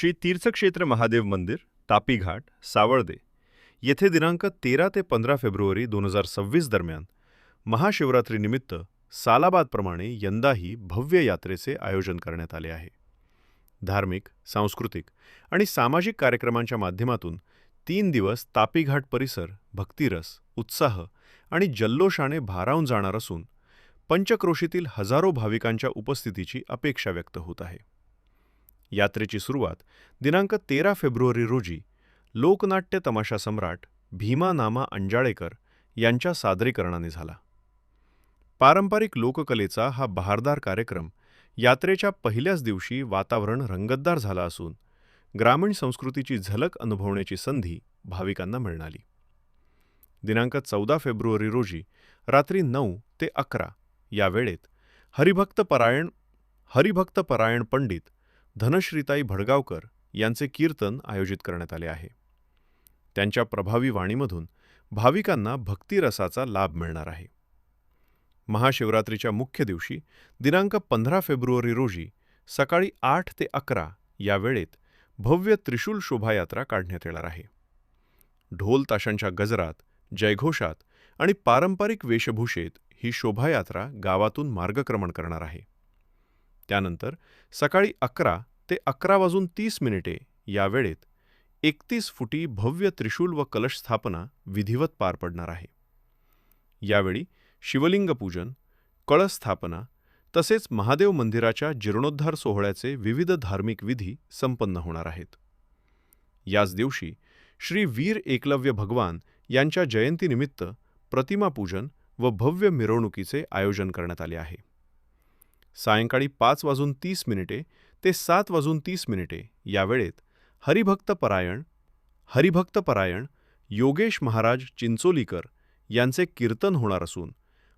श्री तीर्थक्षेत्र महादेव मंदिर, तापी घाट, सावळदे येथे दिनांक 13 ते 15 फेब्रुवारी 2026 दरम्यान महाशिवरात्रीनिमित्त सालाबादप्रमाणे यंदाही भव्य यात्रेचे आयोजन करण्यात आले आहे. धार्मिक, सांस्कृतिक आणि सामाजिक कार्यक्रमांच्या माध्यमातून 3 दिवस तापी घाट परिसर भक्तिरस, उत्साह आणि जल्लोषाने भारावून जाणार असून पंचक्रोशीतील हजारो भाविकांच्या उपस्थितीची अपेक्षा व्यक्त होत आहे. यात्रेची सुरुवात दिनांक 13 फेब्रुवारी रोजी लोकनाट्य तमाशा सम्राट भीमा नामा अंजाळेकर यांच्या सादरीकरणाने झाला. पारंपरिक लोककलेचा हा बहारदार कार्यक्रम यात्रेच्या पहिल्याच दिवशी वातावरण रंगतदार झाला असून ग्रामीण संस्कृतीची झलक अनुभवण्याची संधी भाविकांना मिळाली. दिनांक 14 फेब्रुवारी रोजी रात्री 9 ते 11 या वेळेत हरिभक्तपरायण पंडित धनश्रीताई भडगावकर यांचे कीर्तन आयोजित करण्यात आले आहे. त्यांच्या प्रभावी वाणीमधून भाविकांना भक्तिरसाचा लाभ मिळणार आहे. महाशिवरात्रीच्या मुख्य दिवशी दिनांक 15 फेब्रुवारी रोजी सकाळी 8 ते 11 या वेळेत भव्य त्रिशूल शोभायात्रा काढण्यात येणार आहे. ढोल ताशांच्या गजरात, जयघोषात आणि पारंपरिक वेशभूषेत ही शोभायात्रा गावातून मार्गक्रमण करणार आहे. त्यानंतर सकाळी 11 ते 11:30 या वेळेत 31 फुटी भव्य त्रिशूल व कलश स्थापना विधिवत पार पडणार आहे. यावेळी शिवलिंग पूजन, कळस स्थापना तसेच महादेव मंदिराच्या जीर्णोद्धार सोहळ्याचे विविध धार्मिक विधी संपन्न होणार आहेत. याच दिवशी श्री वीर एकलव्य भगवान यांच्या जयंतीनिमित्त प्रतिमा पूजन व भव्य मिरवणुकीचे आयोजन करण्यात आले आहे. सायंकाळी 5:30 ते 7:30 या वेळेत हरिभक्तपरायण योगेश महाराज चिंचोलीकर यांचे कीर्तन होणार असून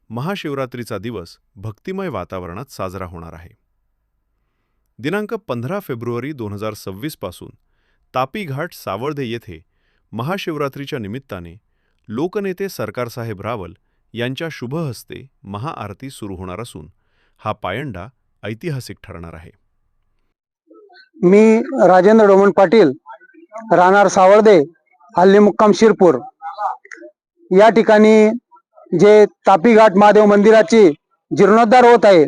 महाशिवरात्रीचा दिवस भक्तिमय वातावरणात साजरा होणार आहे. दिनांक 15 फेब्रुवारी 2026 पासून तापी घाट सावळदे येथे महाशिवरात्रीच्या निमित्ताने लोकनेते सरकारसाहेब रावल यांच्या शुभहस्ते महाआरती सुरू होणार असून हा पायंडा ऐतिहासिक ठरणार आहे. मी राजेंद्र डोमन पाटील, राहणार सावळदे, हल्ली मुक्काम शिरपूर. या ठिकाणी जे तापी घाट महादेव मंदिराची जीर्णोद्धार होत आहे,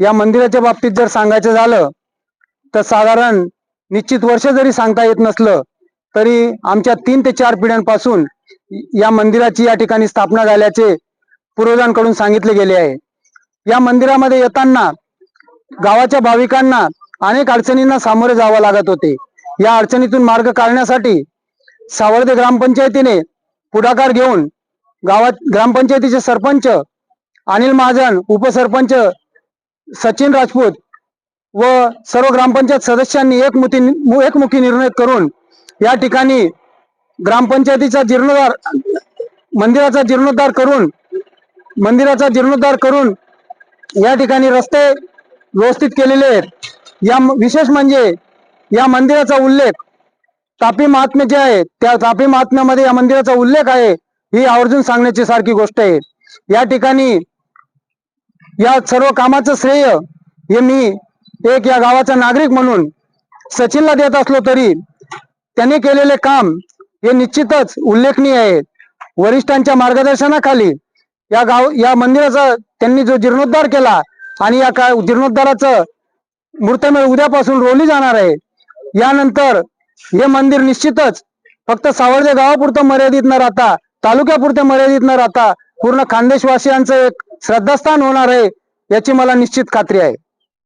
या मंदिराच्या बाबतीत जर सांगायचं झालं तर साधारण निश्चित वर्ष जरी सांगता येत नसलं तरी आमच्या 3 ते 4 पिढ्यांपासून या मंदिराची या ठिकाणी स्थापना झाल्याचे पूर्वजांकडून सांगितले गेले आहे. या मंदिरामध्ये येताना गावाच्या भाविकांना अनेक अडचणींना सामोरे जावं लागत होते. या अडचणीतून मार्ग काढण्यासाठी सावळदे ग्रामपंचायतीने पुढाकार घेऊन ग्रामपंचायतीचे सरपंच अनिल महाजन, उपसरपंच सचिन राजपूत व सर्व ग्रामपंचायत सदस्यांनी एकमुखी निर्णय करून या ठिकाणी ग्रामपंचायतीचा मंदिराचा जीर्णोद्धार करून या ठिकाणी रस्ते व्यवस्थित केलेले आहेत. विशेष म्हणजे या मंदिराचा उल्लेख तापी महात्म्य जे आहे त्या तापी महात्म्यामध्ये या मंदिराचा उल्लेख आहे, ही आवर्जून सांगण्याची सारखी गोष्ट आहे. या ठिकाणी या सर्व कामाचं श्रेय हे मी या गावाचा नागरिक म्हणून सचिनला देत असलो तरी त्याने केलेले काम हे निश्चितच उल्लेखनीय आहे. वरिष्ठांच्या मार्गदर्शनाखाली या मंदिराचा त्यांनी जो जीर्णोद्धार केला आणि या जीर्णोद्धाराचं मुहूर्तमेळ उद्यापासून रोवली जाणार आहे. यानंतर हे मंदिर निश्चितच फक्त सावळदे गावापुरतं मर्यादित न राहता, तालुक्यापुरते मर्यादित न राहता पूर्ण खानदेशवासियांचं एक श्रद्धास्थान होणार आहे, याची मला निश्चित खात्री आहे.